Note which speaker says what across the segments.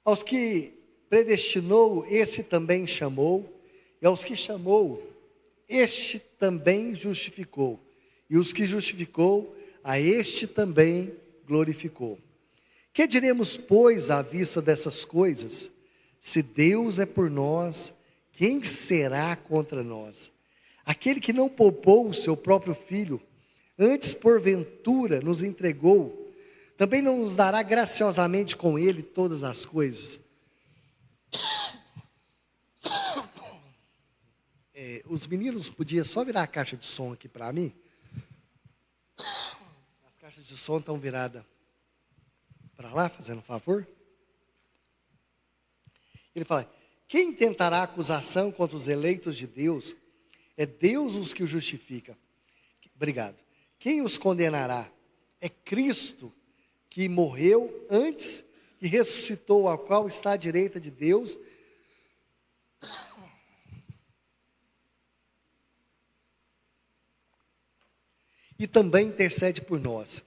Speaker 1: Aos que predestinou, esse também chamou, e aos que chamou, este também justificou, e os que justificou, a este também glorificou. Que diremos, pois, à vista dessas coisas? Se Deus é por nós, quem será contra nós? Aquele que não poupou o seu próprio filho, antes porventura nos entregou, também não nos dará graciosamente com ele todas as coisas? Os meninos podiam só virar a caixa de som aqui para mim? As caixas de som estão viradas para lá, fazendo um favor. Ele fala: quem tentará acusação contra os eleitos de Deus? É Deus os que os justifica. Obrigado. Quem os condenará? É Cristo, que morreu antes e ressuscitou, ao qual está à direita de Deus. E também intercede por nós.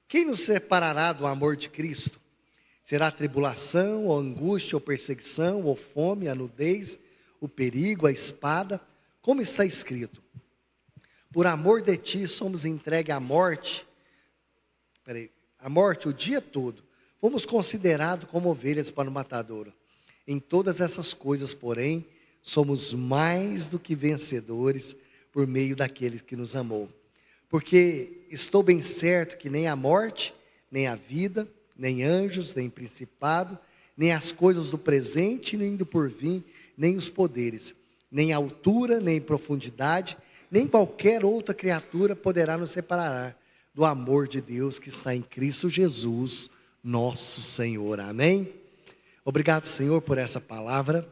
Speaker 1: Quem nos separará do amor de Cristo? Será tribulação, ou angústia, ou perseguição, ou fome, a nudez, o perigo, a espada? Como está escrito: por amor de ti somos entregues à morte. A morte o dia todo. Fomos considerados como ovelhas para o matadouro. Em todas essas coisas, porém, somos mais do que vencedores por meio daquele que nos amou. Porque estou bem certo que nem a morte, nem a vida, nem anjos, nem principado, nem as coisas do presente, nem do porvir, nem os poderes, nem altura, nem profundidade, nem qualquer outra criatura poderá nos separar do amor de Deus que está em Cristo Jesus, nosso Senhor. Amém? Obrigado, Senhor, por essa palavra.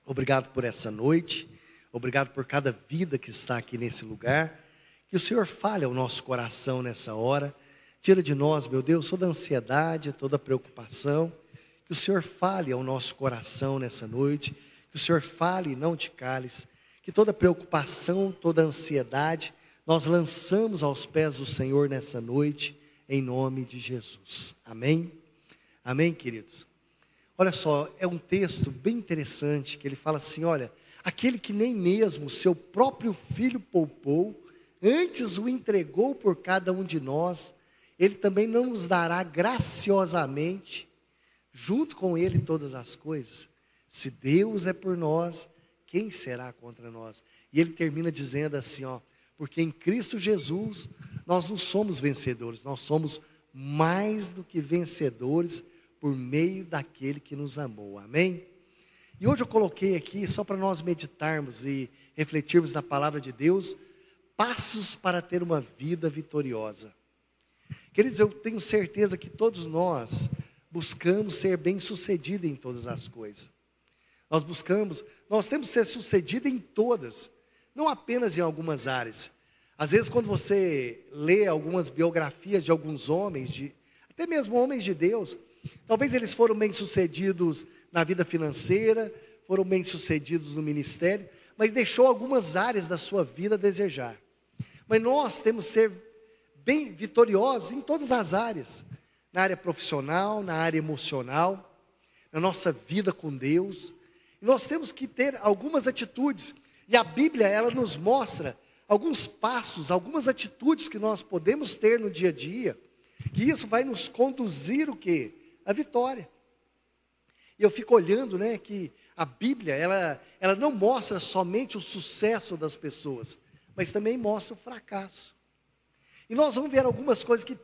Speaker 1: Obrigado por essa noite. Obrigado por cada vida que está aqui nesse lugar. Que o Senhor fale ao nosso coração nessa hora. Tira de nós, meu Deus, toda ansiedade, toda preocupação. Que o Senhor fale ao nosso coração nessa noite. Que o Senhor fale e não te cales. Que toda preocupação, toda ansiedade, nós lançamos aos pés do Senhor nessa noite, em nome de Jesus. Amém? Amém, queridos? Olha só, é um texto bem interessante, que ele fala assim, olha, aquele que nem mesmo o seu próprio filho poupou, antes o entregou por cada um de nós, ele também não nos dará graciosamente, junto com ele, todas as coisas. Se Deus é por nós, quem será contra nós? E ele termina dizendo assim, ó, porque em Cristo Jesus, nós não somos vencedores, nós somos mais do que vencedores, por meio daquele que nos amou. Amém? E hoje eu coloquei aqui, só para nós meditarmos e refletirmos na palavra de Deus, passos para ter uma vida vitoriosa. Queridos, eu tenho certeza que todos nós buscamos ser bem-sucedidos em todas as coisas. Nós temos que ser sucedidos em todas, não apenas em algumas áreas. Às vezes, quando você lê algumas biografias de alguns homens, até mesmo homens de Deus, talvez eles foram bem-sucedidos na vida financeira, foram bem-sucedidos no ministério, mas deixou algumas áreas da sua vida a desejar. Mas nós temos que ser bem vitoriosos em todas as áreas, na área profissional, na área emocional, na nossa vida com Deus. E nós temos que ter algumas atitudes, e a Bíblia, ela nos mostra alguns passos, algumas atitudes que nós podemos ter no dia a dia, que isso vai nos conduzir o quê? A vitória. E eu fico olhando, né, que a Bíblia, ela não mostra somente o sucesso das pessoas, mas também mostra o fracasso. E nós vamos ver algumas coisas que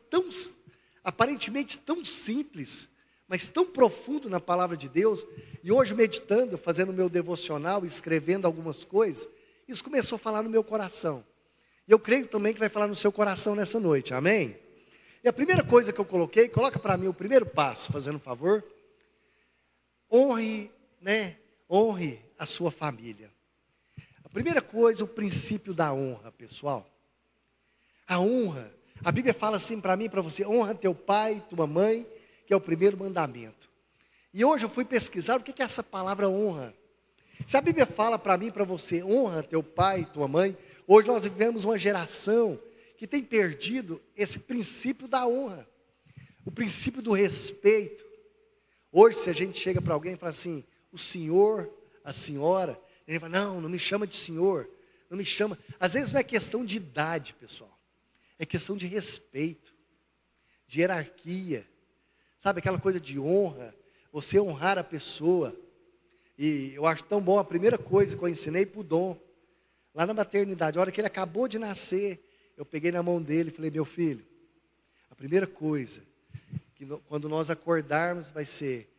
Speaker 1: aparentemente tão simples, mas tão profundo na palavra de Deus. E hoje meditando, fazendo o meu devocional, escrevendo algumas coisas, isso começou a falar no meu coração. E eu creio também que vai falar no seu coração nessa noite, amém? E a primeira coisa que eu coloquei, coloca para mim o primeiro passo, fazendo um favor. Honre a sua família. A primeira coisa, o princípio da honra, pessoal. A honra, a Bíblia fala assim para mim e para você: honra teu pai, tua mãe, que é o primeiro mandamento. E hoje eu fui pesquisar o que é essa palavra honra. Se a Bíblia fala para mim e para você, honra teu pai, tua mãe, hoje nós vivemos uma geração que tem perdido esse princípio da honra, o princípio do respeito. Hoje, se a gente chega para alguém e fala assim, o senhor, a senhora, ele fala, não me chama de senhor, não me chama. Às vezes não é questão de idade, pessoal. É questão de respeito, de hierarquia. Sabe, aquela coisa de honra, você honrar a pessoa. E eu acho tão bom, a primeira coisa que eu ensinei para o Dom, lá na maternidade, a hora que ele acabou de nascer, eu peguei na mão dele e falei, meu filho, a primeira coisa, quando nós acordarmos, vai ser,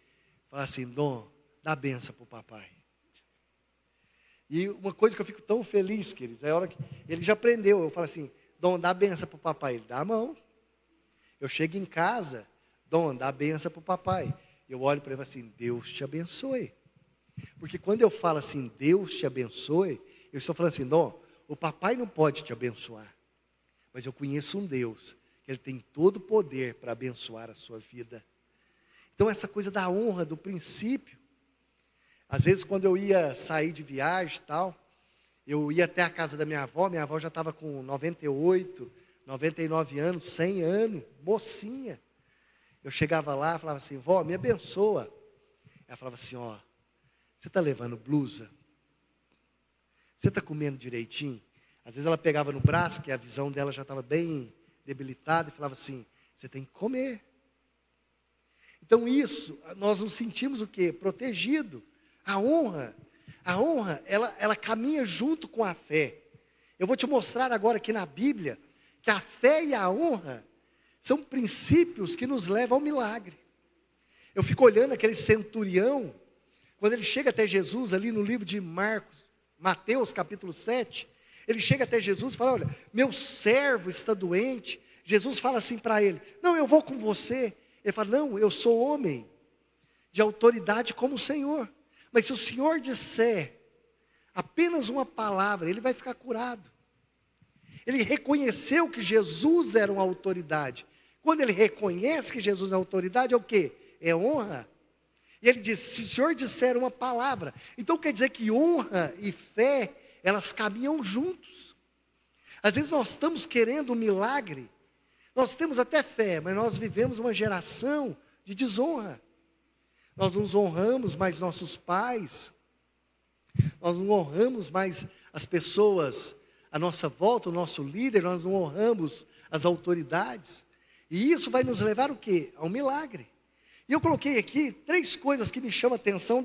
Speaker 1: falar assim, Dom, dá a benção para o papai. E uma coisa que eu fico tão feliz, queridos, é a hora que ele já aprendeu, eu falo assim, Dom, dá a benção para o papai, ele dá a mão. Eu chego em casa, Dom, dá a benção para o papai. Eu olho para ele e falo assim, Deus te abençoe. Porque quando eu falo assim, Deus te abençoe, eu estou falando assim, Dom, o papai não pode te abençoar, mas eu conheço um Deus, que Ele tem todo o poder para abençoar a sua vida. Então essa coisa da honra, do princípio, às vezes quando eu ia sair de viagem e tal, eu ia até a casa da minha avó já estava com 98, 99 anos, 100 anos, mocinha. Eu chegava lá e falava assim, vó, me abençoa. Ela falava assim, ó, você está levando blusa? Você está comendo direitinho? Às vezes ela pegava no braço, que a visão dela já estava bem debilitada, e falava assim, você tem que comer. Então isso, nós nos sentimos o quê? Protegido. A honra, ela caminha junto com a fé. Eu vou te mostrar agora aqui na Bíblia, que a fé e a honra são princípios que nos levam ao milagre. Eu fico olhando aquele centurião, quando ele chega até Jesus ali no livro de Mateus capítulo 7, ele chega até Jesus e fala, olha, meu servo está doente. Jesus fala assim para ele, não, eu vou com você. Ele fala, não, eu sou homem de autoridade como o Senhor. Mas se o Senhor disser apenas uma palavra, ele vai ficar curado. Ele reconheceu que Jesus era uma autoridade. Quando ele reconhece que Jesus é autoridade, é o quê? É honra. E ele diz, se o Senhor disser uma palavra, então quer dizer que honra e fé, elas caminham juntos. Às vezes nós estamos querendo um milagre, nós temos até fé, mas nós vivemos uma geração de desonra. Nós não honramos mais nossos pais, nós não honramos mais as pessoas à nossa volta, o nosso líder, nós não honramos as autoridades. E isso vai nos levar o quê? Ao milagre. E eu coloquei aqui 3 coisas que me chamam a atenção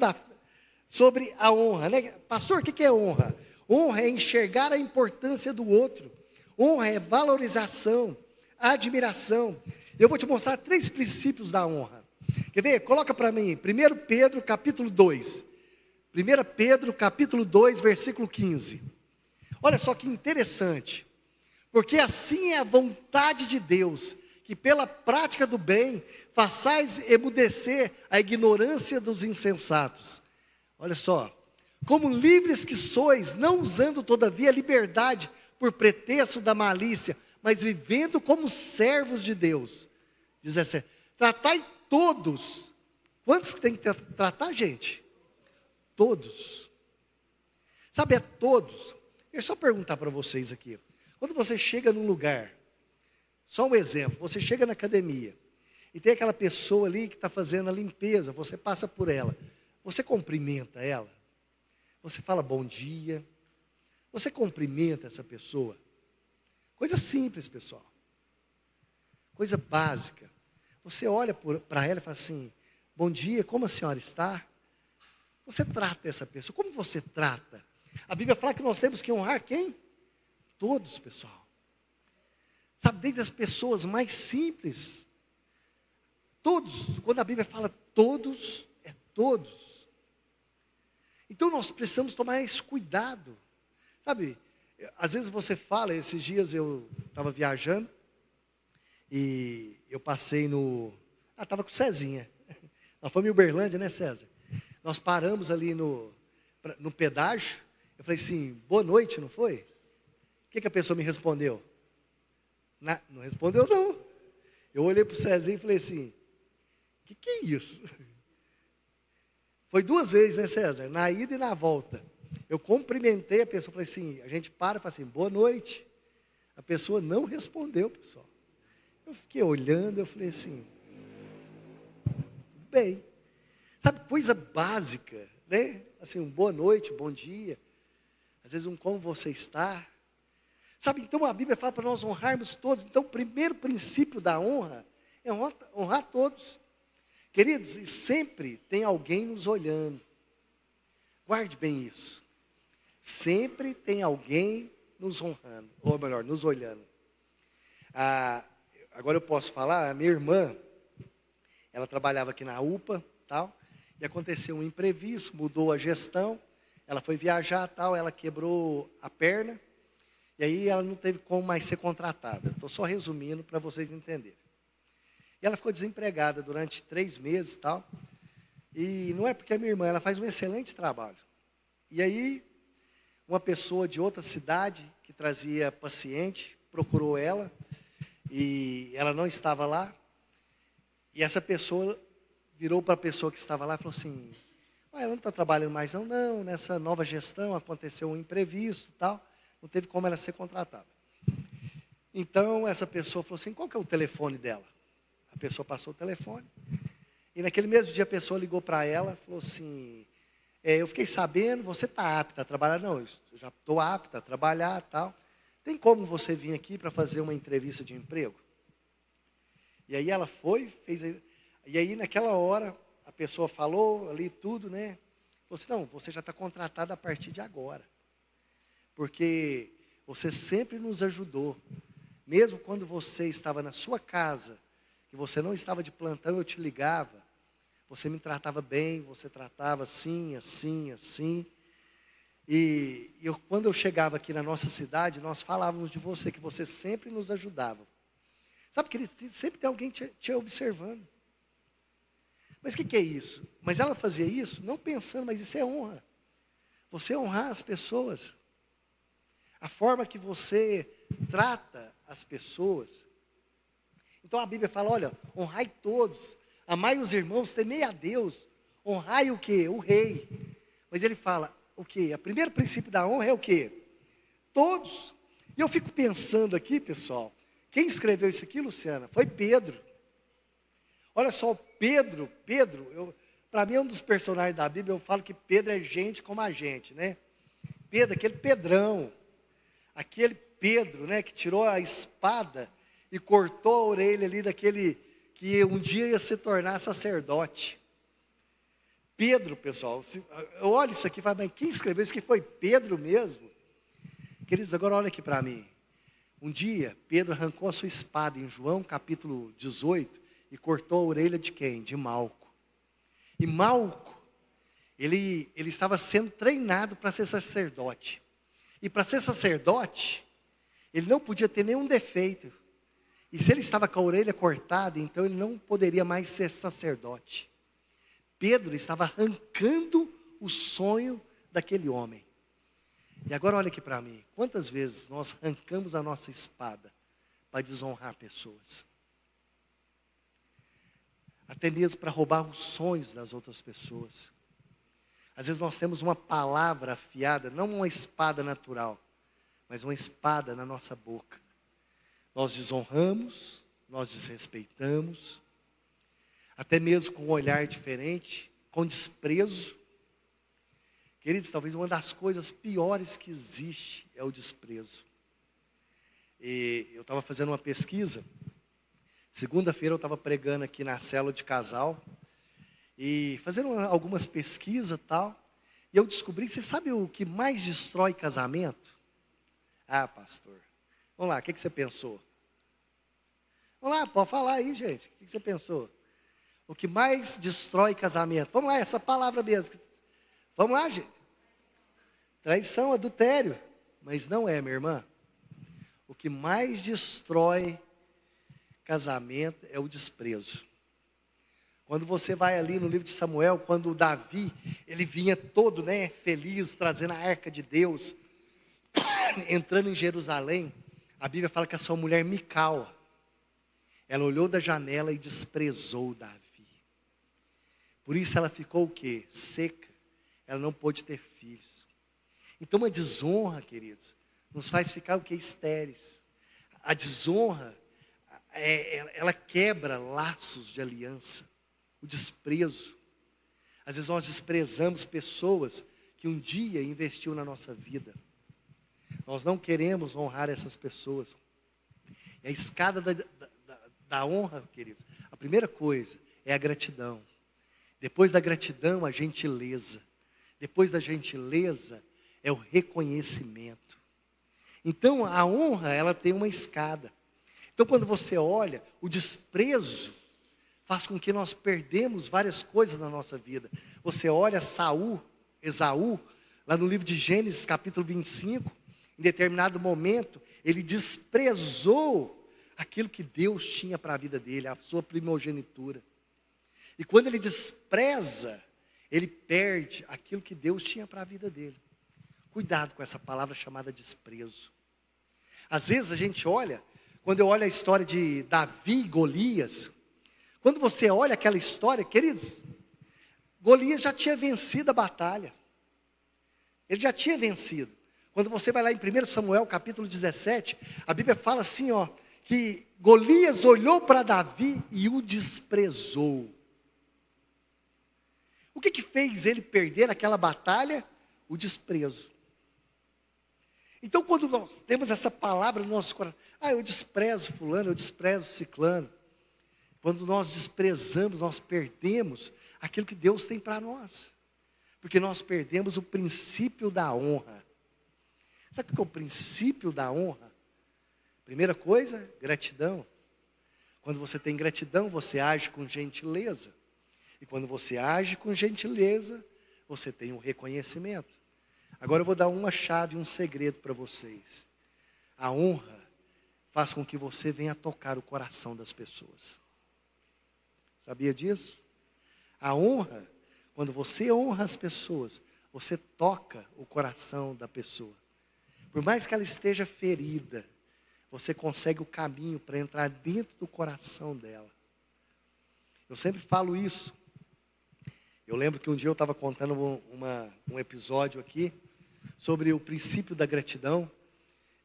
Speaker 1: sobre a honra, né? Pastor, o que é honra? Honra é enxergar a importância do outro. Honra é valorização, admiração. Eu vou te mostrar 3 princípios da honra. Quer ver? Coloca para mim, 1 Pedro capítulo 2. 1 Pedro capítulo 2, versículo 15. Olha só que interessante. Porque assim é a vontade de Deus, que pela prática do bem, façais emudecer a ignorância dos insensatos. Olha só. Como livres que sois, não usando todavia a liberdade por pretexto da malícia, mas vivendo como servos de Deus. 17. Tratai todos. Quantos que tem que tratar, gente? Todos. Sabe, é todos. Deixa eu só perguntar para vocês aqui. Quando você chega num lugar, só um exemplo, você chega na academia, e tem aquela pessoa ali que está fazendo a limpeza, você passa por ela, você cumprimenta ela? Você fala bom dia? Você cumprimenta essa pessoa? Coisa simples, pessoal. Coisa básica. Você olha para ela e fala assim, bom dia, como a senhora está? Você trata essa pessoa, como você trata? A Bíblia fala que nós temos que honrar quem? Todos, pessoal. Sabe, desde as pessoas mais simples. Todos, quando a Bíblia fala todos, é todos. Então nós precisamos tomar esse cuidado. Sabe, às vezes você fala, esses dias eu estava viajando, e eu passei estava com o Cezinha. Nós fomos em Uberlândia, né, César? Nós paramos ali no pedágio, eu falei assim, boa noite, não foi? O que a pessoa me respondeu? Não respondeu não. Eu olhei para o Cezinha e falei assim, o que é isso? Foi 2 vezes, né, César? Na ida e na volta. Eu cumprimentei a pessoa, falei assim, a gente para e fala assim, boa noite. A pessoa não respondeu, pessoal. Eu fiquei olhando, eu falei assim, tudo bem. Sabe, coisa básica, né? Assim, um boa noite, bom dia. Às vezes um como você está. Sabe, então a Bíblia fala para nós honrarmos todos. Então o primeiro princípio da honra é honrar todos. Queridos, e sempre tem alguém nos olhando. Guarde bem isso. Sempre tem alguém nos honrando, ou melhor, nos olhando. Agora eu posso falar, a minha irmã, ela trabalhava aqui na UPA, tal, e aconteceu um imprevisto, mudou a gestão, ela foi viajar, tal, ela quebrou a perna, e aí ela não teve como mais ser contratada. Estou só resumindo para vocês entenderem. E ela ficou desempregada durante 3 meses, tal, e não é porque a minha irmã, ela faz um excelente trabalho. E aí, uma pessoa de outra cidade, que trazia paciente, procurou ela, e ela não estava lá, e essa pessoa virou para a pessoa que estava lá e falou assim, ela não está trabalhando mais não, nessa nova gestão aconteceu um imprevisto e tal, não teve como ela ser contratada. Então, essa pessoa falou assim, qual que é o telefone dela? A pessoa passou o telefone, e naquele mesmo dia a pessoa ligou para ela, falou assim, eu fiquei sabendo, você está apta a trabalhar? Não, eu já estou apta a trabalhar e tal. Tem como você vir aqui para fazer uma entrevista de emprego? E aí ela foi, fez. E aí naquela hora, a pessoa falou ali tudo, né? Falou assim, não, você já está contratada a partir de agora. Porque você sempre nos ajudou. Mesmo quando você estava na sua casa, que você não estava de plantão, eu te ligava. Você me tratava bem, você tratava assim, assim, assim. E quando eu chegava aqui na nossa cidade, nós falávamos de você, que você sempre nos ajudava. Sabe, querido, sempre tem alguém te observando. Mas o que é isso? Mas ela fazia isso não pensando, mas isso é honra. Você honrar as pessoas. A forma que você trata as pessoas. Então a Bíblia fala, olha, honrai todos. Amai os irmãos, temei a Deus. Honrai o quê? O rei. Mas ele fala, o quê? O primeiro princípio da honra é o quê? Todos. E eu fico pensando aqui, pessoal, quem escreveu isso aqui, Luciana? Foi Pedro. Olha só, Pedro, para mim é um dos personagens da Bíblia, eu falo que Pedro é gente como a gente, né? Pedro, aquele Pedrão, aquele Pedro, né, que tirou a espada e cortou a orelha ali daquele que um dia ia se tornar sacerdote. Pedro, pessoal, eu olho isso aqui e falo, mas quem escreveu isso que foi Pedro mesmo? Queridos, agora olha aqui para mim. Um dia, Pedro arrancou a sua espada em João capítulo 18 e cortou a orelha de quem? De Malco. E Malco, ele estava sendo treinado para ser sacerdote. E para ser sacerdote, ele não podia ter nenhum defeito. E se ele estava com a orelha cortada, então ele não poderia mais ser sacerdote. Pedro estava arrancando o sonho daquele homem. E agora olha aqui para mim. Quantas vezes nós arrancamos a nossa espada para desonrar pessoas? Até mesmo para roubar os sonhos das outras pessoas. Às vezes nós temos uma palavra afiada, não uma espada natural, mas uma espada na nossa boca. Nós desonramos, nós desrespeitamos, até mesmo com um olhar diferente, com desprezo. Queridos, talvez uma das coisas piores que existe é o desprezo. E eu estava fazendo uma pesquisa, segunda-feira eu estava pregando aqui na célula de casal, e fazendo algumas pesquisas e tal, e eu descobri, você sabe o que mais destrói casamento? Ah, pastor, vamos lá, o que você pensou? Vamos lá, pode falar aí, gente, o que você pensou? O que mais destrói casamento? Vamos lá, essa palavra mesmo. Vamos lá, gente. Traição, adultério. Mas não é, minha irmã. O que mais destrói casamento é o desprezo. Quando você vai ali no livro de Samuel, quando o Davi, ele vinha todo, né, feliz, trazendo a arca de Deus, entrando em Jerusalém, a Bíblia fala que a sua mulher Mical, ela olhou da janela e desprezou Davi. Por isso ela ficou o quê? Seca. Ela não pôde ter filhos. Então uma desonra, queridos, nos faz ficar o quê? Estéreis. A desonra, ela quebra laços de aliança. O desprezo. Às vezes nós desprezamos pessoas que um dia investiu na nossa vida. Nós não queremos honrar essas pessoas. E a escada da honra, queridos, a primeira coisa é a gratidão. Depois da gratidão, a gentileza. Depois da gentileza, é o reconhecimento. Então, a honra, ela tem uma escada. Então, quando você olha, o desprezo faz com que nós perdemos várias coisas na nossa vida. Você olha Esaú, lá no livro de Gênesis, capítulo 25, em determinado momento, ele desprezou aquilo que Deus tinha para a vida dele, a sua primogenitura. E quando ele despreza, ele perde aquilo que Deus tinha para a vida dele. Cuidado com essa palavra chamada desprezo. Às vezes a gente olha, quando eu olho a história de Davi e Golias, quando você olha aquela história, queridos, Golias já tinha vencido a batalha. Ele já tinha vencido. Quando você vai lá em 1 Samuel capítulo 17, a Bíblia fala assim, que Golias olhou para Davi e o desprezou. O que fez ele perder aquela batalha? O desprezo. Então, quando nós temos essa palavra no nosso coração, eu desprezo fulano, eu desprezo ciclano. Quando nós desprezamos, nós perdemos aquilo que Deus tem para nós. Porque nós perdemos o princípio da honra. Sabe o que é o princípio da honra? Primeira coisa, gratidão. Quando você tem gratidão, você age com gentileza. E quando você age com gentileza, você tem um reconhecimento. Agora eu vou dar uma chave, um segredo para vocês. A honra faz com que você venha tocar o coração das pessoas. Sabia disso? A honra, quando você honra as pessoas, você toca o coração da pessoa. Por mais que ela esteja ferida, você consegue o caminho para entrar dentro do coração dela. Eu sempre falo isso. Eu lembro que um dia eu estava contando um episódio aqui sobre o princípio da gratidão.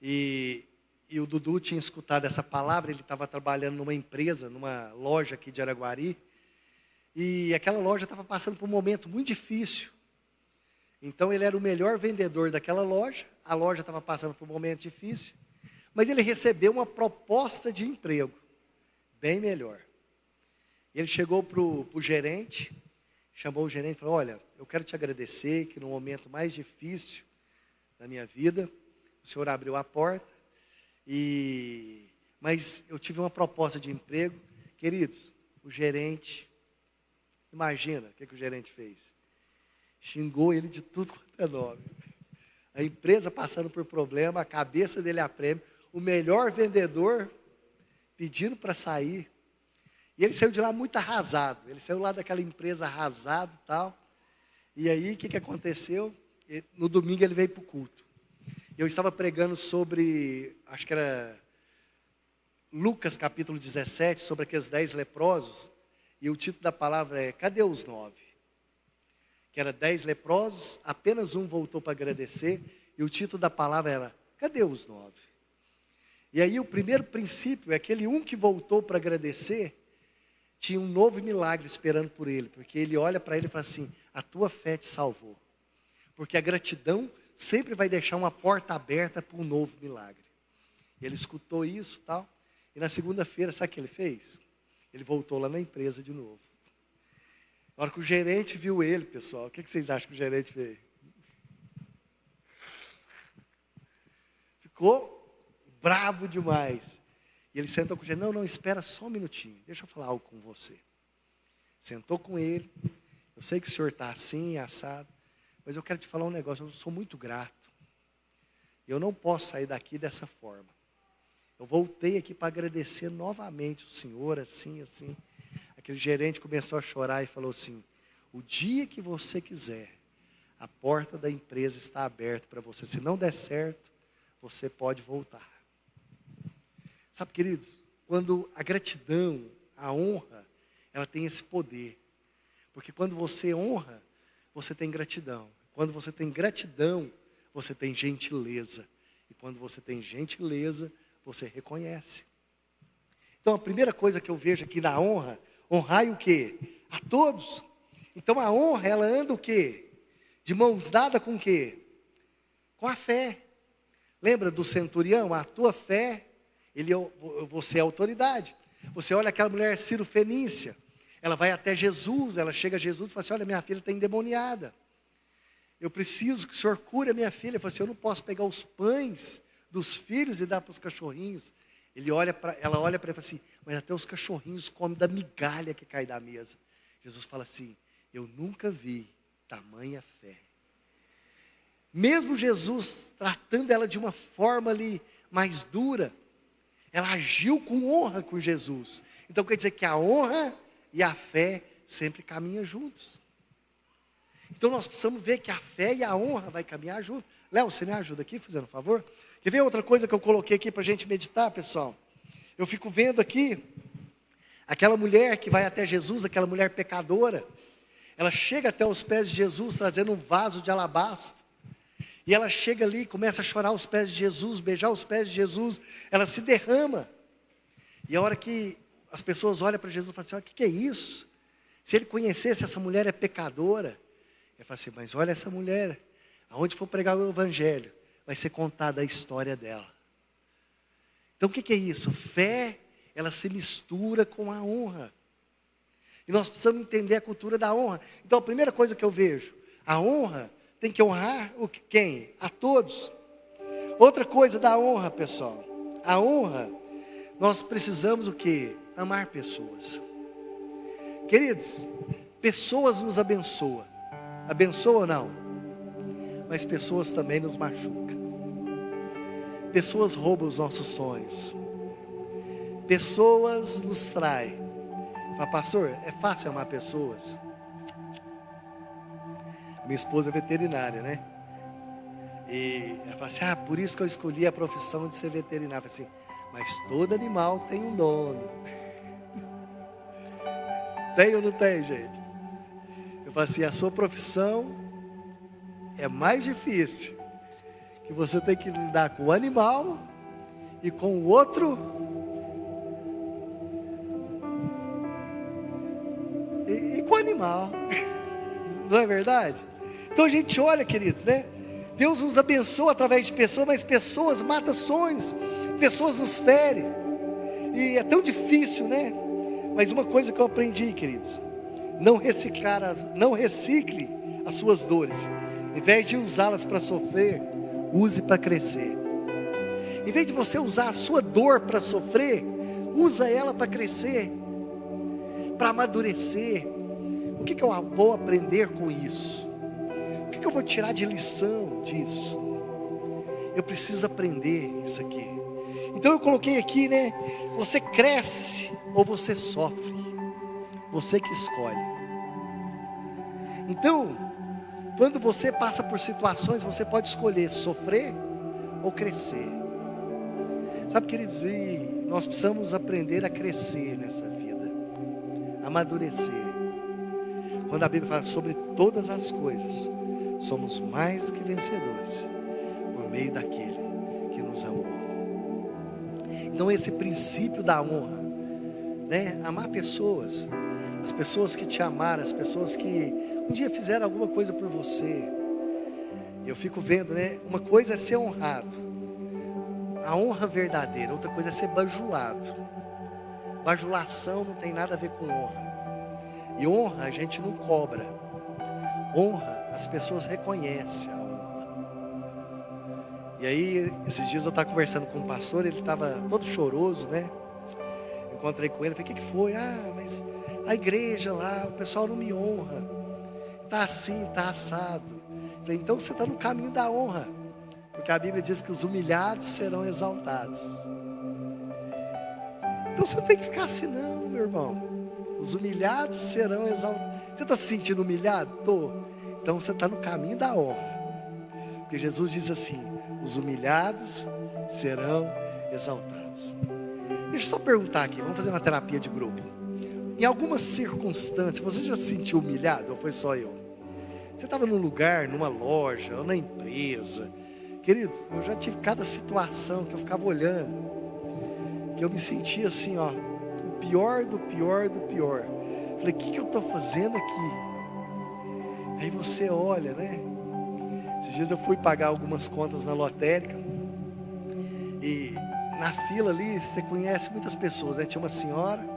Speaker 1: E o Dudu tinha escutado essa palavra, ele estava trabalhando numa empresa, numa loja aqui de Araguari. E aquela loja estava passando por um momento muito difícil. Então ele era o melhor vendedor daquela loja, a loja estava passando por um momento difícil. Mas ele recebeu uma proposta de emprego, bem melhor. Ele chegou para o gerente, chamou o gerente e falou, olha, eu quero te agradecer que no momento mais difícil da minha vida, o senhor abriu a porta, mas eu tive uma proposta de emprego. Queridos, o gerente, imagina o que o gerente fez. Xingou ele de tudo quanto é nome. A empresa passando por problema, a cabeça dele a prêmio, o melhor vendedor pedindo para sair. E ele saiu de lá muito arrasado. Ele saiu lá daquela empresa arrasado e tal. E aí, o que aconteceu? No domingo ele veio para o culto. Eu estava pregando sobre, acho que era Lucas capítulo 17, sobre aqueles 10 leprosos. E o título da palavra é, cadê os 9? Que era 10 leprosos, apenas um voltou para agradecer. E o título da palavra era, cadê os 9? E aí o primeiro princípio é aquele um que voltou para agradecer, tinha um novo milagre esperando por ele, porque ele olha para ele e fala assim, a tua fé te salvou. Porque a gratidão sempre vai deixar uma porta aberta para um novo milagre. Ele escutou isso e tal, e na segunda-feira, sabe o que ele fez? Ele voltou lá na empresa de novo. Na hora que o gerente viu ele, pessoal, o que vocês acham que o gerente fez? Ficou bravo demais. E ele sentou com o gerente, não, espera só um minutinho, deixa eu falar algo com você. Sentou com ele, eu sei que o senhor está assim, assado, mas eu quero te falar um negócio, eu sou muito grato. Eu não posso sair daqui dessa forma. Eu voltei aqui para agradecer novamente o senhor, assim, assim. Aquele gerente começou a chorar e falou assim, o dia que você quiser, a porta da empresa está aberta para você. Se não der certo, você pode voltar. Sabe, queridos, quando a gratidão, a honra, ela tem esse poder. Porque quando você honra, você tem gratidão. Quando você tem gratidão, você tem gentileza. E quando você tem gentileza, você reconhece. Então, a primeira coisa que eu vejo aqui na honra, honrai o quê? A todos. Então a honra, ela anda o quê? De mãos dadas com o quê? Com a fé. Lembra do centurião? A tua fé, você é autoridade. Você olha aquela mulher Ciro-fenícia, ela vai até Jesus, ela chega a Jesus e fala assim, olha, minha filha está endemoniada. Eu preciso que o Senhor cure a minha filha. Ele falou assim, eu não posso pegar os pães dos filhos e dar para os cachorrinhos. Ela olha para ele e fala assim, mas até os cachorrinhos comem da migalha que cai da mesa. Jesus fala assim, eu nunca vi tamanha fé. Mesmo Jesus tratando ela de uma forma ali mais dura, ela agiu com honra com Jesus. Então quer dizer que a honra e a fé sempre caminham juntos. Então nós precisamos ver que a fé e a honra vai caminhar junto. Léo, você me ajuda aqui, fazendo um favor? Quer ver outra coisa que eu coloquei aqui para a gente meditar, pessoal? Eu fico vendo aqui, aquela mulher que vai até Jesus, aquela mulher pecadora, ela chega até os pés de Jesus, trazendo um vaso de alabastro, e ela chega ali, começa a chorar aos pés de Jesus, beijar os pés de Jesus, ela se derrama, e a hora que as pessoas olham para Jesus e falam assim, o que é isso? Se ele conhecesse, essa mulher é pecadora. Ele fala assim, mas olha essa mulher, aonde for pregar o evangelho, vai ser contada a história dela. Então o que é isso? Fé, ela se mistura com a honra. E nós precisamos entender a cultura da honra. Então a primeira coisa que eu vejo, a honra tem que honrar quem? A todos. Outra coisa da honra, pessoal, a honra, nós precisamos o quê? Amar pessoas. Queridos, pessoas nos abençoam. Abençoa ou não? Mas pessoas também nos machucam. Pessoas roubam os nossos sonhos. Pessoas nos traem. Fala, pastor, é fácil amar pessoas? Minha esposa é veterinária, né? E ela fala assim, por isso que eu escolhi a profissão de ser veterinária. Eu falo assim, mas todo animal tem um dono. Tem ou não tem, gente? Eu falo assim, a sua profissão é mais difícil, que você tem que lidar com o animal e com o outro, e com o animal, não é verdade? Então a gente olha, queridos, né? Deus nos abençoa através de pessoas, mas pessoas matam sonhos, pessoas nos ferem, e é tão difícil, né? Mas uma coisa que eu aprendi, queridos, não recicle as suas dores. Em vez de usá-las para sofrer, use para crescer. Em vez de você usar a sua dor para sofrer, usa ela para crescer, para amadurecer. O que eu vou aprender com isso? O que eu vou tirar de lição disso? Eu preciso aprender isso aqui. Então eu coloquei aqui, né? Você cresce ou você sofre? Você que escolhe. Então, quando você passa por situações, você pode escolher sofrer ou crescer. Sabe, queridos, nós precisamos aprender a crescer nessa vida, amadurecer. Quando a Bíblia fala sobre todas as coisas, somos mais do que vencedores, por meio daquele que nos amou. Então esse princípio da honra, né? Amar pessoas, as pessoas que te amaram, as pessoas que um dia fizeram alguma coisa por você. Eu fico vendo, né? Uma coisa é ser honrado, a honra verdadeira. Outra coisa é ser bajulado. Bajulação não tem nada a ver com honra. E honra a gente não cobra. Honra, as pessoas reconhecem a honra. E aí, esses dias eu estava conversando com um pastor, ele estava todo choroso, né? Encontrei com ele, falei, o que foi? Mas a igreja lá, o pessoal não me honra. Está assim, está assado. Falei, então você está no caminho da honra. Porque a Bíblia diz que os humilhados serão exaltados. Então você não tem que ficar assim não, meu irmão. Os humilhados serão exaltados. Você está se sentindo humilhado? Estou. Então você está no caminho da honra. Porque Jesus diz assim, os humilhados serão exaltados. Deixa eu só perguntar aqui, vamos fazer uma terapia de grupo. Em algumas circunstâncias, você já se sentiu humilhado ou foi só eu? Você estava num lugar, numa loja ou na empresa. Queridos, eu já tive cada situação que eu ficava olhando, que eu me sentia assim, ó, o pior do pior do pior. Falei, o que eu estou fazendo aqui? Aí você olha, né? Esses dias eu fui pagar algumas contas na lotérica. E na fila ali, você conhece muitas pessoas, né? Tinha uma senhora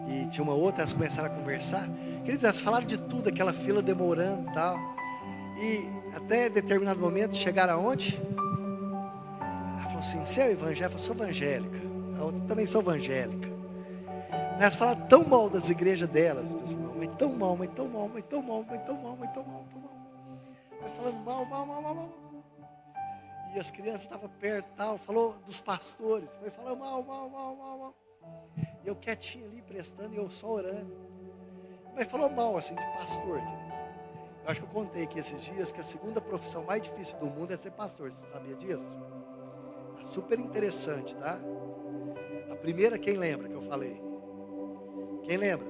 Speaker 1: e tinha uma outra, elas começaram a conversar. Queridos, elas falaram de tudo, aquela fila demorando e tal. E até determinado momento chegaram aonde? Ela falou assim, você é evangélica? Eu falei, sou evangélica. A outra, também sou evangélica. Elas falaram tão mal das igrejas delas, mas tão mal, mas tão mal, mas tão mal, mas tão mal, mas tão mal, tão mal. Vai falando mal. E as crianças estavam perto e tal, falou dos pastores, foi falando mal. E eu quietinho ali, prestando, e eu só orando. Mas falou mal, assim, de pastor, queridos. Eu acho que eu contei aqui esses dias que a segunda profissão mais difícil do mundo é ser pastor, você sabia disso? É super interessante, tá? A primeira, quem lembra que eu falei? Quem lembra?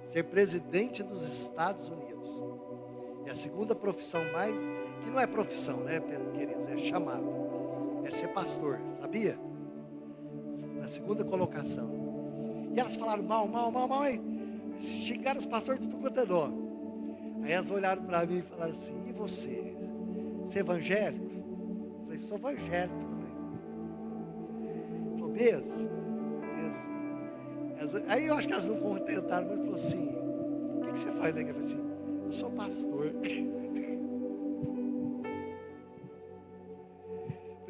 Speaker 1: Ser presidente dos Estados Unidos. E a segunda profissão mais... que não é profissão, né, queridos, é chamado, é ser pastor, sabia? Na segunda colocação. E elas falaram mal, aí xingaram os pastores de tudo quanto é nó. Aí elas olharam para mim e falaram assim, e você? Você é evangélico? Eu falei, sou evangélico também. Falou, mesmo? Aí eu acho que elas não contentaram, mas falou assim, o que você faz, né? Eu falei assim, eu sou pastor.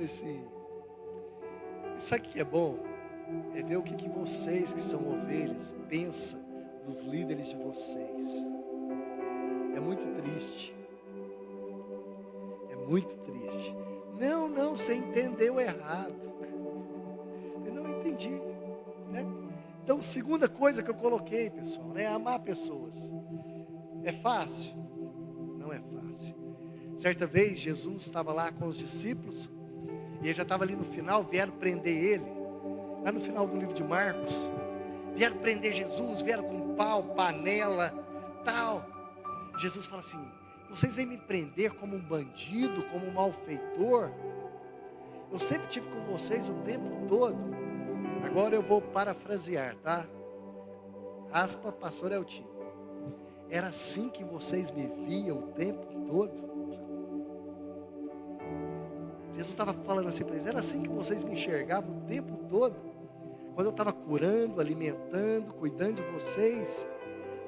Speaker 1: Assim, sabe o que é bom? É ver o que vocês que são ovelhas pensam dos líderes de vocês. É muito triste. É muito triste. Não, você entendeu errado. Eu não entendi, né? Então, segunda coisa que eu coloquei, pessoal, né? Amar pessoas. É fácil? Não é fácil. Certa vez Jesus estava lá com os discípulos. E ele já estava ali no final, vieram prender ele. Lá no final do livro de Marcos. Vieram prender Jesus, vieram com pau, panela, tal. Jesus fala assim, vocês vêm me prender como um bandido, como um malfeitor? Eu sempre estive com vocês o tempo todo. Agora eu vou parafrasear, tá? Aspa, pastor Eltinho. Era assim que vocês me viam o tempo todo? Jesus estava falando assim para eles, era assim que vocês me enxergavam o tempo todo? Quando eu estava curando, alimentando, cuidando de vocês,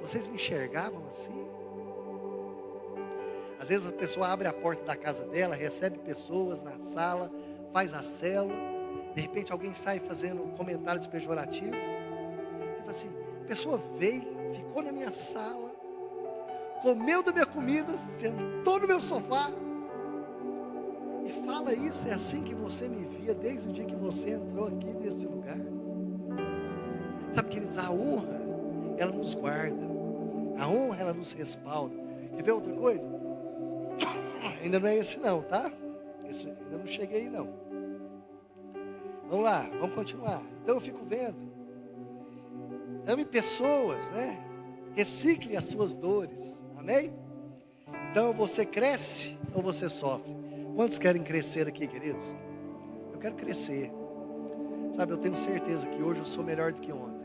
Speaker 1: vocês me enxergavam assim? Às vezes a pessoa abre a porta da casa dela, recebe pessoas na sala, faz a célula, de repente alguém sai fazendo comentários pejorativos, e fala assim, a pessoa veio, ficou na minha sala, comeu da minha comida, sentou no meu sofá, e fala isso, é assim que você me via desde o dia que você entrou aqui nesse lugar. Sabe, queridos, a honra, ela nos guarda, a honra, ela nos respalda. Quer ver outra coisa? Ainda não é esse não, tá? Esse, ainda não cheguei aí não. Vamos lá, vamos continuar. Então eu fico vendo. Ame pessoas, né? Recicle as suas dores, amém? Então você cresce ou você sofre? Quantos querem crescer aqui, queridos? Eu quero crescer. Sabe, eu tenho certeza que hoje eu sou melhor do que ontem.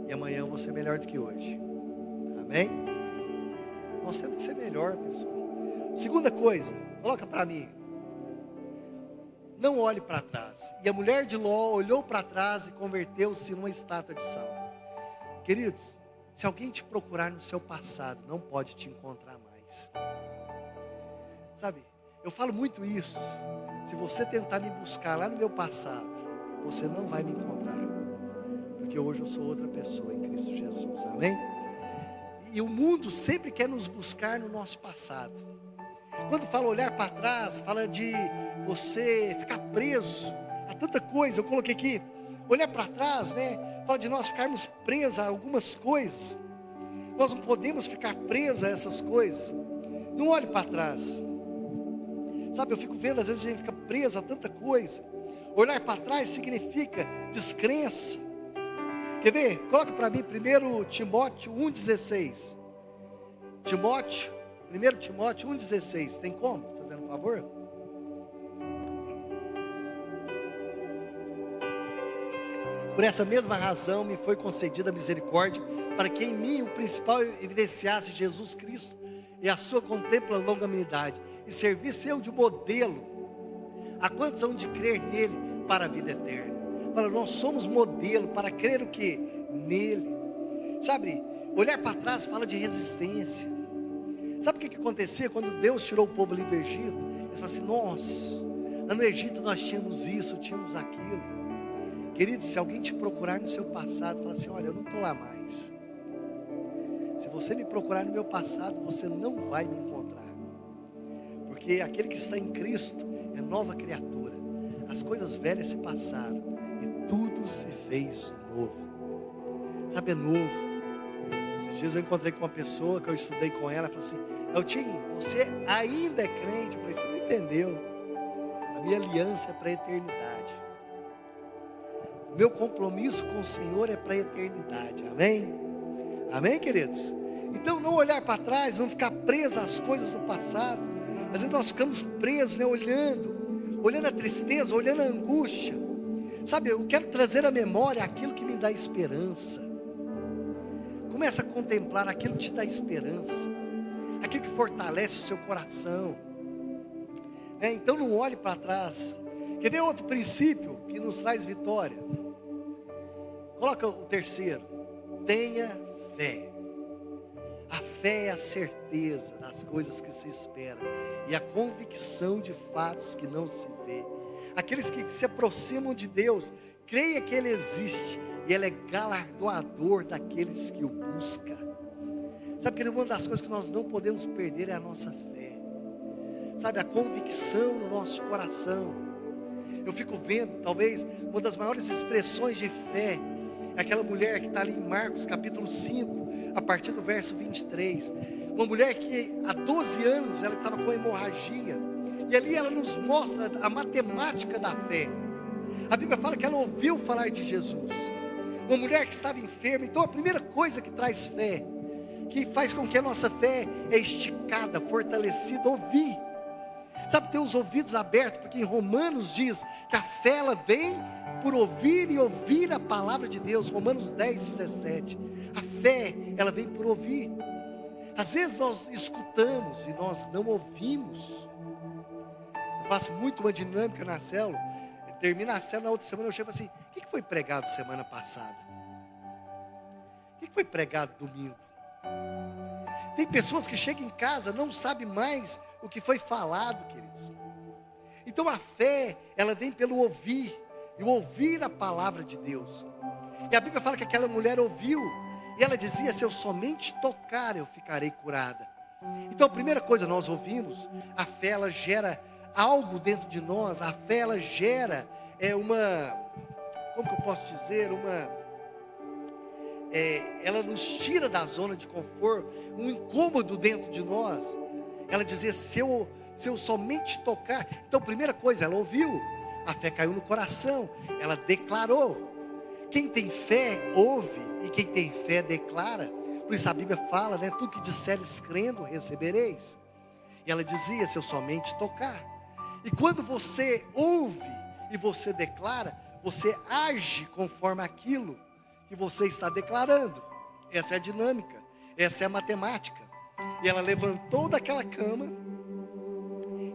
Speaker 1: E amanhã eu vou ser melhor do que hoje. Amém? Nós temos que ser melhor, pessoal. Segunda coisa, coloca para mim. Não olhe para trás. E a mulher de Ló olhou para trás e converteu-se numa estátua de sal. Queridos, se alguém te procurar no seu passado, não pode te encontrar mais. Sabe? Eu falo muito isso. Se você tentar me buscar lá no meu passado, você não vai me encontrar. Porque hoje eu sou outra pessoa em Cristo Jesus. Amém? E o mundo sempre quer nos buscar no nosso passado. Quando fala olhar para trás, fala de você ficar preso a tanta coisa. Eu coloquei aqui, olhar para trás, né? Fala de nós ficarmos presos a algumas coisas. Nós não podemos ficar presos a essas coisas. Não olhe para trás. Sabe, eu fico vendo, às vezes a gente fica preso a tanta coisa. Olhar para trás significa descrença. Quer ver? Coloca para mim 1 Timóteo 1,16. 1 Timóteo 1,16. Tem como? Fazendo um favor? Por essa mesma razão me foi concedida a misericórdia, para que em mim o principal evidenciasse Jesus Cristo, e a sua contempla a longanimidade, e servir seu de modelo. A quantos hão de crer nele para a vida eterna? Fala, nós somos modelo para crer o quê? Nele. Sabe, olhar para trás fala de resistência. Sabe o que acontecia quando Deus tirou o povo ali do Egito? Eles falam assim, nós, lá no Egito nós tínhamos isso, tínhamos aquilo. Querido, se alguém te procurar no seu passado, fala assim, olha, eu não estou lá mais. Se você me procurar no meu passado, você não vai me encontrar. Porque aquele que está em Cristo é nova criatura. As coisas velhas se passaram e tudo se fez novo. Sabe, é novo. Esses dias eu encontrei com uma pessoa que eu estudei com ela, falou assim, Eltinho, você ainda é crente? Eu falei, você não entendeu. A minha aliança é para a eternidade. O meu compromisso com o Senhor é para a eternidade. Amém? Amém, queridos? Então não olhar para trás, não ficar preso às coisas do passado. Às vezes nós ficamos presos, né, olhando a tristeza, olhando a angústia. Sabe, eu quero trazer à memória aquilo que me dá esperança. Começa a contemplar aquilo que te dá esperança, aquilo que fortalece o seu coração. Então não olhe para trás. Quer ver outro princípio que nos traz vitória? Coloca o terceiro. Tenha fé. A fé é a certeza das coisas que se espera e a convicção de fatos que não se vê. Aqueles que se aproximam de Deus, creia que Ele existe e Ele é galardoador daqueles que o buscam. Sabe, querido, uma das coisas que nós não podemos perder é a nossa fé. Sabe, a convicção no nosso coração. Eu fico vendo, talvez, uma das maiores expressões de fé é aquela mulher que está ali em Marcos capítulo 5, a partir do verso 23. Uma mulher que há 12 anos ela estava com hemorragia. E ali ela nos mostra a matemática da fé. A Bíblia fala que ela ouviu falar de Jesus. Uma mulher que estava enferma. Então a primeira coisa que traz fé, que faz com que a nossa fé é esticada, fortalecida, ouvir. Sabe, ter os ouvidos abertos, porque em Romanos diz que a fé ela vem por ouvir e ouvir a palavra de Deus. Romanos 10, 17. A fé, ela vem por ouvir. Às vezes nós escutamos e nós não ouvimos. Eu faço muito uma dinâmica na célula. Termina a célula, na outra semana eu chego assim, o que foi pregado semana passada? O que foi pregado domingo? Tem pessoas que chegam em casa, não sabem mais o que foi falado, queridos. Então a fé, ela vem pelo ouvir, e ouvir a palavra de Deus. E a Bíblia fala que aquela mulher ouviu, e ela dizia, se eu somente tocar, eu ficarei curada. Então a primeira coisa, nós ouvimos, a fé ela gera algo dentro de nós, a fé ela gera como que eu posso dizer, ela nos tira da zona de conforto, um incômodo dentro de nós. Ela dizia, se eu somente tocar. Então a primeira coisa, ela ouviu, a fé caiu no coração, ela declarou. Quem tem fé ouve, e quem tem fé declara. Por isso a Bíblia fala, né, tudo que disseres crendo recebereis. E ela dizia, se eu somente tocar. E quando você ouve e você declara, você age conforme aquilo que você está declarando. Essa é a dinâmica, essa é a matemática. E ela levantou daquela cama,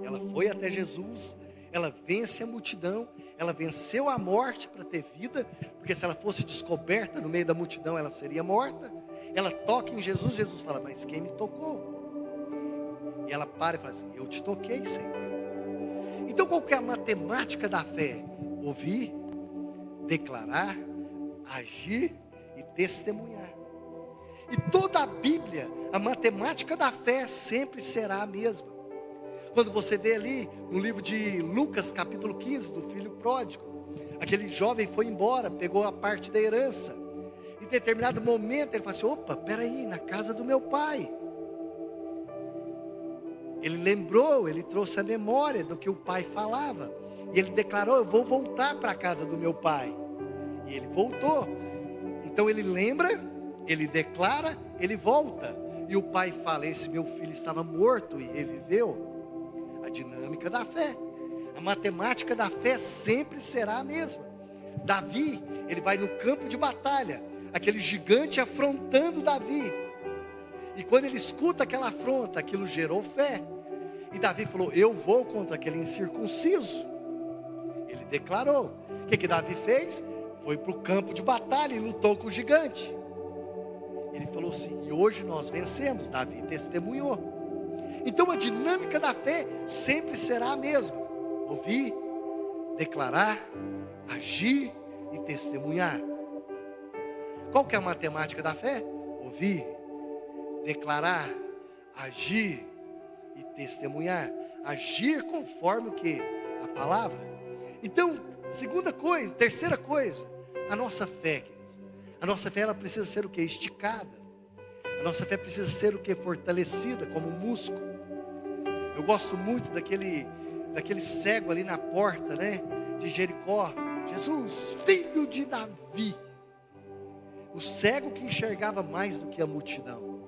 Speaker 1: ela foi até Jesus, ela vence a multidão, ela venceu a morte para ter vida, porque se ela fosse descoberta no meio da multidão, ela seria morta. Ela toca em Jesus, Jesus fala, mas quem me tocou? E ela para e fala assim, eu te toquei, Senhor. Então qual que é a matemática da fé? Ouvir, declarar, agir e testemunhar. E toda a Bíblia, a matemática da fé sempre será a mesma. Quando você vê ali no livro de Lucas capítulo 15, do filho pródigo, aquele jovem foi embora, pegou a parte da herança. Em determinado momento ele falou assim, opa, peraí, na casa do meu pai. Ele lembrou, ele trouxe a memória do que o pai falava. E ele declarou, eu vou voltar para a casa do meu pai. E ele voltou. Então ele lembra, ele declara, ele volta. E o pai fala, esse meu filho estava morto e reviveu. A dinâmica da fé. A matemática da fé sempre será a mesma. Davi, ele vai no campo de batalha. Aquele gigante afrontando Davi. E quando ele escuta aquela afronta, aquilo gerou fé. E Davi falou: eu vou contra aquele incircunciso. Ele declarou. O que Davi fez? Foi para o campo de batalha e lutou com o gigante. Ele falou assim: e hoje nós vencemos. Davi testemunhou. Então a dinâmica da fé sempre será a mesma: ouvir, declarar, agir e testemunhar. Qual que é a matemática da fé? Ouvir, declarar, agir e testemunhar. Agir conforme o que? A palavra. Então, terceira coisa, a nossa fé, queridos. A nossa fé, ela precisa ser o que? Esticada. A nossa fé precisa ser o que? Fortalecida, como um músculo. Eu gosto muito daquele cego ali na porta, né? De Jericó. Jesus, filho de Davi. O cego que enxergava mais do que a multidão.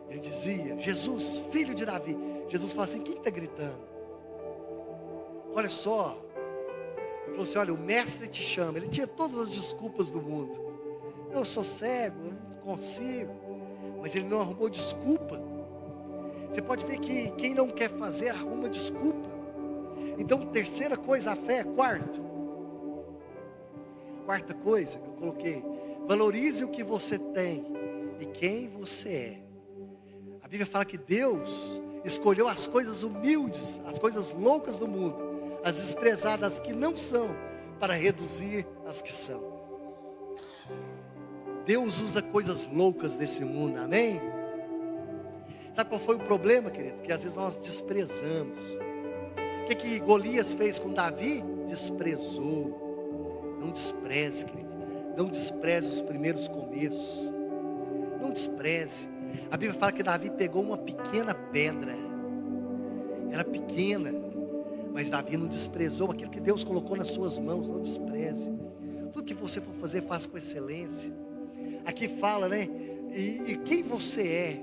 Speaker 1: Ele dizia: Jesus, filho de Davi. Jesus fala assim: quem está gritando? Olha só. Ele falou assim: olha, o mestre te chama. Ele tinha todas as desculpas do mundo. Eu sou cego, eu não consigo. Mas ele não arrumou desculpa. Você pode ver que quem não quer fazer, arruma desculpa. Então, terceira coisa, a fé. Quarta coisa que eu coloquei: valorize o que você tem e quem você é. A Bíblia fala que Deus escolheu as coisas humildes, as coisas loucas do mundo, as desprezadas, as que não são, para reduzir as que são. Deus usa coisas loucas desse mundo, amém? Sabe qual foi o problema, queridos? Que às vezes nós desprezamos. O que Golias fez com Davi? Desprezou. Não despreze, queridos. Não despreze os primeiros começos. Não despreze. A Bíblia fala que Davi pegou uma pequena pedra. Era pequena, mas Davi não desprezou aquilo que Deus colocou nas suas mãos. Não despreze. Tudo que você for fazer, faça com excelência. Aqui fala, né? E quem você é?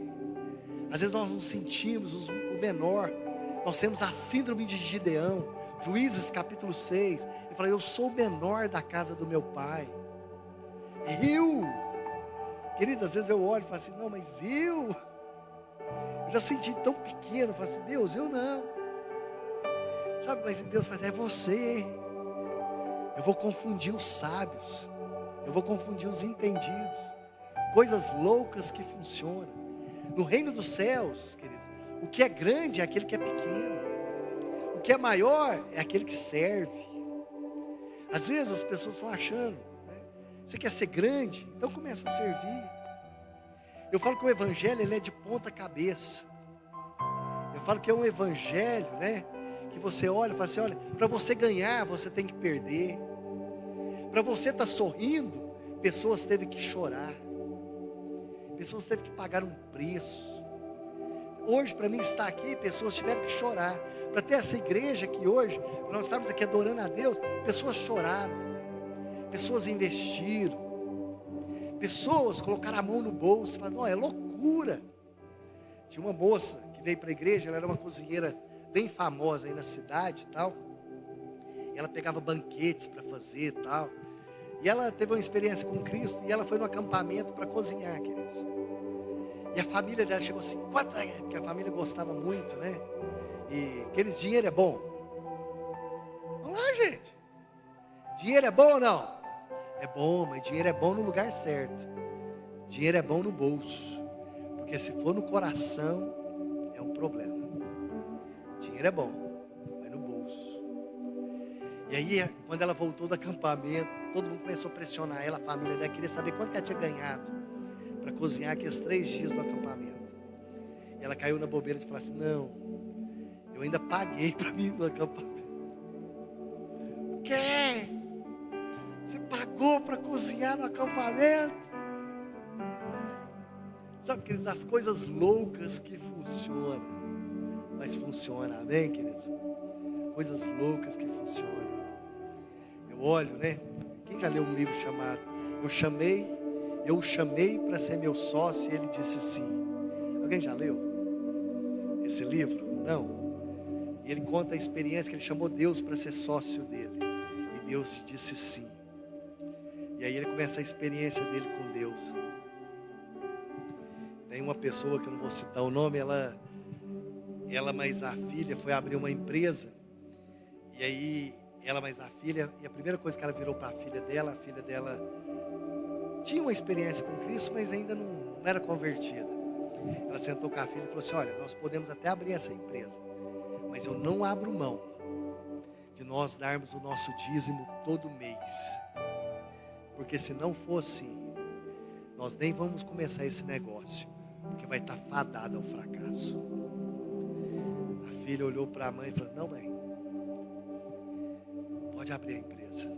Speaker 1: Às vezes nós nos sentimos o menor. Nós temos a síndrome de Gideão. Juízes capítulo 6. Ele fala: eu sou o menor da casa do meu pai. Querido, às vezes eu olho e falo assim: não, mas eu já senti tão pequeno. Eu falo assim: Deus, eu não. Sabe, mas Deus fala: é você. Eu vou confundir os sábios. Eu vou confundir os entendidos. Coisas loucas que funcionam. No reino dos céus, queridos, o que é grande é aquele que é pequeno. O que é maior é aquele que serve. Às vezes as pessoas estão achando, né? Você quer ser grande? Então começa a servir. Eu falo que o evangelho, ele é de ponta cabeça. Eu falo que é um evangelho, né? Que você olha e fala assim: olha, para você ganhar, você tem que perder. Para você estar sorrindo, pessoas teve que chorar. Pessoas teve que pagar um preço. Hoje, para mim estar aqui, pessoas tiveram que chorar. Para ter essa igreja aqui hoje, para nós estarmos aqui adorando a Deus, pessoas choraram. Pessoas investiram. Pessoas colocaram a mão no bolso e falaram: não, é loucura. Tinha uma moça que veio para a igreja, ela era uma cozinheira bem famosa aí na cidade e tal. E ela pegava banquetes para fazer e tal. E ela teve uma experiência com Cristo e ela foi no acampamento para cozinhar, queridos. E a família dela chegou assim: quanto é? Porque a família gostava muito, né? E aqueles dinheiro é bom. Vamos lá, gente. Dinheiro é bom ou não? É bom, mas dinheiro é bom no lugar certo. Dinheiro é bom no bolso. Porque se for no coração, é um problema. Dinheiro é bom, mas no bolso. E aí, quando ela voltou do acampamento, todo mundo começou a pressionar ela, a família dela queria saber quanto ela tinha ganhado para cozinhar aqueles 3 dias no acampamento. E ela caiu na bobeira de falar assim: não, eu ainda paguei para mim no acampamento. O quê? Você pagou para cozinhar no acampamento? Sabe, queridos, as coisas loucas que funcionam, mas funciona, amém, queridos? Coisas loucas que funcionam. Eu olho, né? Quem já leu um livro chamado Eu o chamei para ser meu sócio e ele disse sim. Alguém já leu esse livro? Não. E ele conta a experiência que ele chamou Deus para ser sócio dele. E Deus disse sim. E aí ele começa a experiência dele com Deus. Tem uma pessoa que eu não vou citar o nome, ela mais a filha foi abrir uma empresa. E aí, ela mais a filha, e a primeira coisa que ela virou para a filha dela tinha uma experiência com Cristo, mas ainda não era convertida. Ela sentou com a filha e falou assim: olha, nós podemos até abrir essa empresa, mas eu não abro mão de nós darmos o nosso dízimo todo mês. Porque se não for assim, nós nem vamos começar esse negócio, porque vai estar fadado ao fracasso. A filha olhou para a mãe e falou: não, mãe, pode abrir a empresa.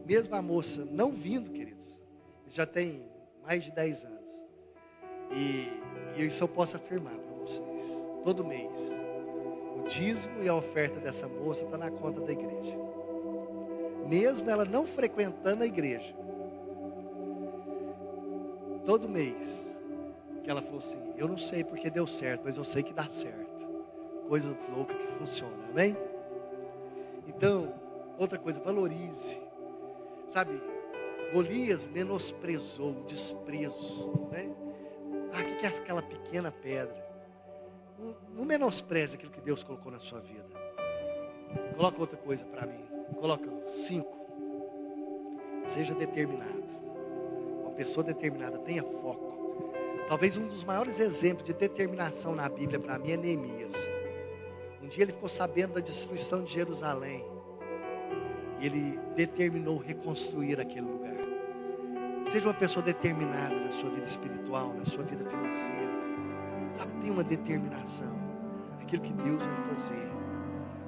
Speaker 1: Mesmo a moça não vindo, queridos, já tem mais de 10 anos. E isso eu posso afirmar para vocês. Todo mês, o dízimo e a oferta dessa moça está na conta da igreja. Mesmo ela não frequentando a igreja. Todo mês, que ela falou assim: eu não sei porque deu certo, mas eu sei que dá certo. Coisa louca que funciona, amém? Então, outra coisa, valorize. Sabe, Golias menosprezou o desprezo, né? O que é aquela pequena pedra? Não menospreze aquilo que Deus colocou na sua vida. Coloca outra coisa para mim. Coloca 5. Seja determinado. Uma pessoa determinada, tenha foco. Talvez um dos maiores exemplos de determinação na Bíblia para mim é Neemias. Um dia ele ficou sabendo da destruição de Jerusalém. E ele determinou reconstruir aquele lugar. Seja uma pessoa determinada na sua vida espiritual, na sua vida financeira. Sabe, tem uma determinação. Aquilo que Deus vai fazer.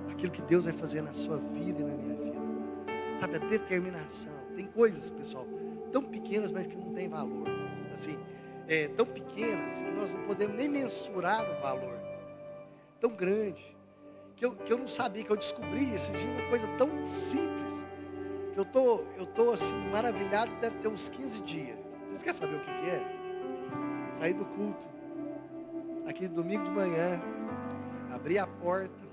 Speaker 1: Aquilo que Deus vai fazer na sua vida e na minha vida. Sabe, a determinação. Tem coisas, pessoal, tão pequenas, mas que não tem valor. Assim, tão pequenas que nós não podemos nem mensurar o valor. Tão grande. Que eu não sabia, que eu descobri esse dia uma coisa tão simples. Que eu tô assim, maravilhado, deve ter uns 15 dias. Vocês querem saber o que é? Saí do culto, aqui domingo de manhã, abri a porta.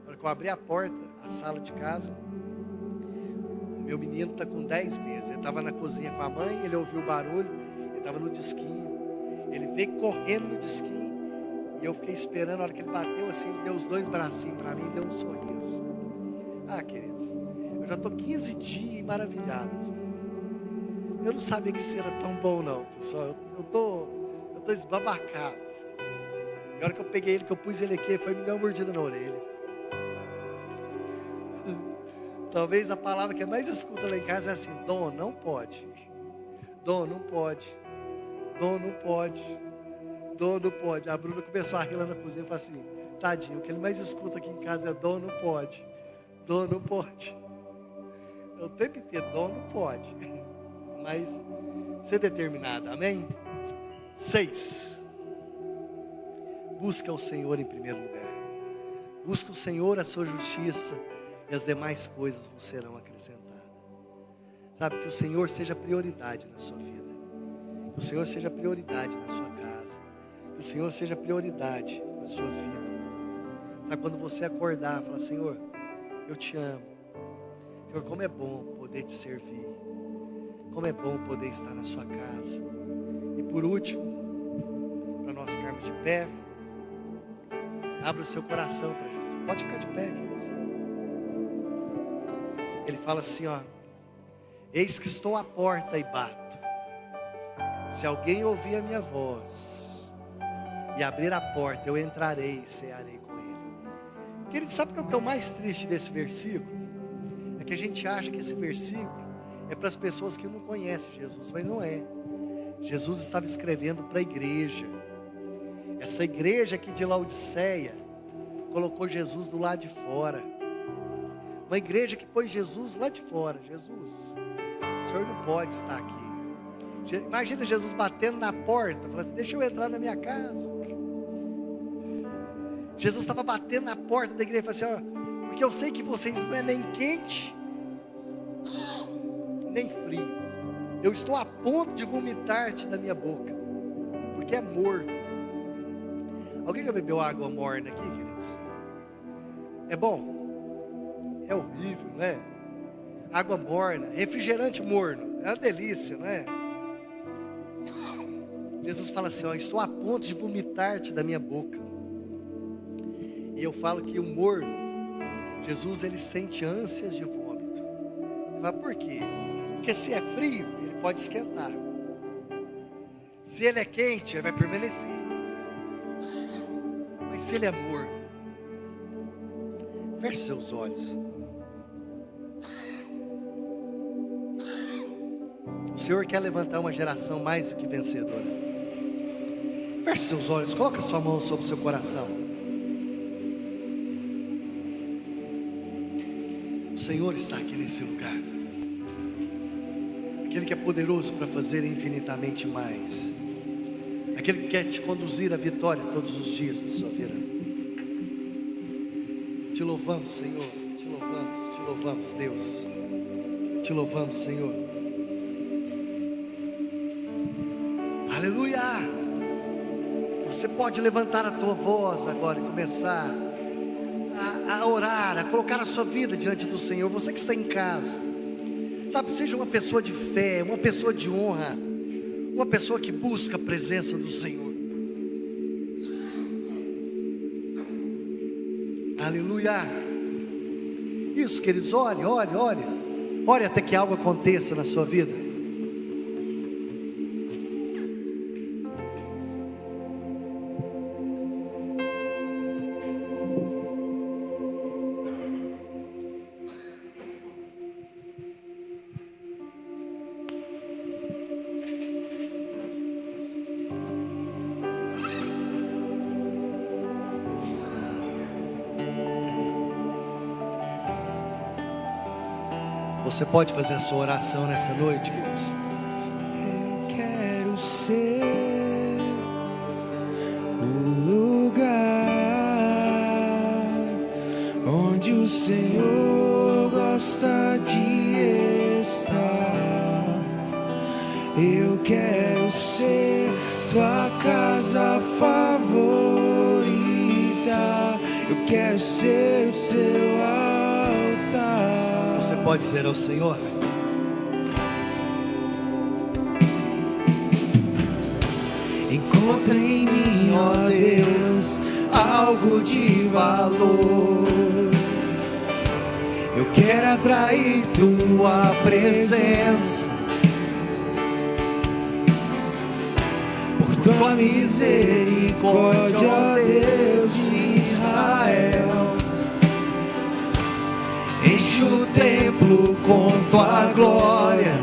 Speaker 1: Na hora que eu abri a porta, a sala de casa, o meu menino está com 10 meses. Ele estava na cozinha com a mãe, ele ouviu o barulho, ele estava no disquinho. Ele veio correndo no disquinho, e eu fiquei esperando. A hora que ele bateu assim, ele deu os 2 bracinhos para mim e deu um sorriso. Ah, queridos, eu já estou 15 dias maravilhado. Eu não sabia que isso era tão bom não, pessoal. Eu tô esbabacado. E a hora que eu peguei ele, que eu pus ele aqui, ele foi me dar uma mordida na orelha. Talvez a palavra que é mais escuta lá em casa é assim: Dom, não pode. Dom, não pode. Dom, não pode. Dom, não pode. A Bruna começou a rir lá na cozinha e falou assim: tadinho, o que ele mais escuta aqui em casa é Dom, não pode. Dom, não pode. O tempo inteiro, Dom, não pode. Mas ser determinado, amém? 6. Busca o Senhor em primeiro lugar. Busca o Senhor, a sua justiça, e as demais coisas vos serão acrescentadas. Sabe, que o Senhor seja prioridade na sua vida. Que o Senhor seja prioridade na sua casa. Que o Senhor seja prioridade na sua vida. Sabe, quando você acordar, fala: Senhor, eu te amo. Senhor, como é bom poder te servir. Como é bom poder estar na sua casa. E por último, para nós ficarmos de pé, abra o seu coração para Jesus. Pode ficar de pé, queridos. Ele fala assim, ó: eis que estou à porta e bato. Se alguém ouvir a minha voz e abrir a porta, eu entrarei e cearei com ele. Querido, sabe o que é o mais triste desse versículo? É que a gente acha que esse versículo é para as pessoas que não conhecem Jesus, mas não é. Jesus estava escrevendo para a igreja. Essa igreja aqui de Laodiceia colocou Jesus do lado de fora. Uma igreja que pôs Jesus lá de fora. Jesus, o Senhor não pode estar aqui. Imagina Jesus batendo na porta, falando assim: deixa eu entrar na minha casa. Jesus estava batendo na porta da igreja e falou assim: ó, porque eu sei que vocês não é nem quente, nem frio. Eu estou a ponto de vomitar-te da minha boca, porque é morto. Alguém já bebeu água morna aqui, queridos? É bom? É horrível, não é? Água morna, refrigerante morno, é uma delícia, não é? Jesus fala assim, ó, estou a ponto de vomitar-te da minha boca. E eu falo que o morno, Jesus, ele sente ânsias de vômito. Você fala, por quê? Porque se é frio, ele pode esquentar. Se ele é quente, ele vai permanecer. Mas se ele é morno, feche seus olhos. O Senhor quer levantar uma geração mais do que vencedora. Feche seus olhos, coloque sua mão sobre o seu coração. O Senhor está aqui nesse lugar. Aquele que é poderoso para fazer infinitamente mais. Aquele que quer te conduzir à vitória todos os dias da sua vida. Te louvamos, Senhor. Te louvamos, Deus. Te louvamos, Senhor. Aleluia! Você pode levantar a tua voz agora e começar a orar, a colocar a sua vida diante do Senhor. Você que está em casa, sabe, seja uma pessoa de fé, uma pessoa de honra, uma pessoa que busca a presença do Senhor. Aleluia! Isso, queridos, ore até que algo aconteça na sua vida. Você pode fazer a sua oração nessa noite, queridos.
Speaker 2: Eu quero ser o lugar onde o Senhor gosta de estar. Eu quero ser tua casa favorita. Eu quero ser o teu altar.
Speaker 1: Você pode dizer ao Senhor:
Speaker 2: encontre em mim, ó Deus, algo de valor. Eu quero atrair tua presença, por tua misericórdia, ó Deus de Israel. Enche o templo com tua glória,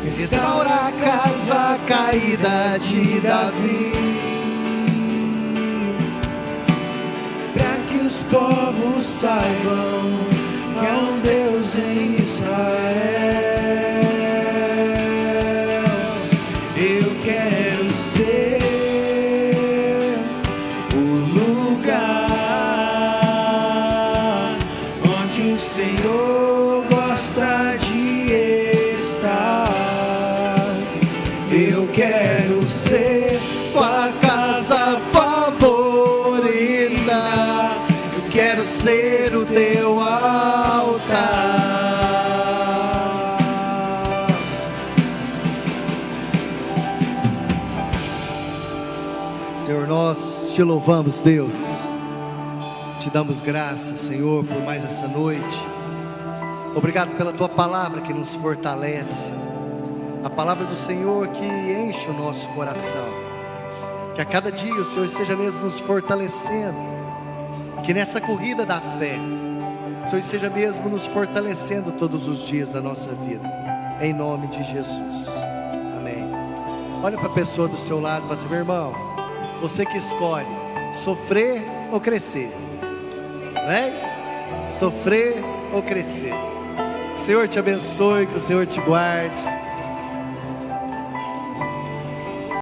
Speaker 2: restaura a casa caída de Davi, para que os povos saibam que há um Deus em Israel. Eu quero ser o lugar onde o Senhor gosta de estar. Eu quero ser tua casa favorita. Eu quero ser o teu altar.
Speaker 1: Senhor, nós te louvamos, Deus. Te damos graças, Senhor, por mais essa noite. Obrigado pela tua palavra que nos fortalece. A palavra do Senhor que enche o nosso coração. Que a cada dia o Senhor esteja mesmo nos fortalecendo. Que nessa corrida da fé, o Senhor esteja mesmo nos fortalecendo todos os dias da nossa vida. Em nome de Jesus. Amém. Olha para a pessoa do seu lado e fala assim: meu irmão, você que escolhe sofrer ou crescer. Amém? Sofrer ou crescer. Que o Senhor te abençoe, que o Senhor te guarde.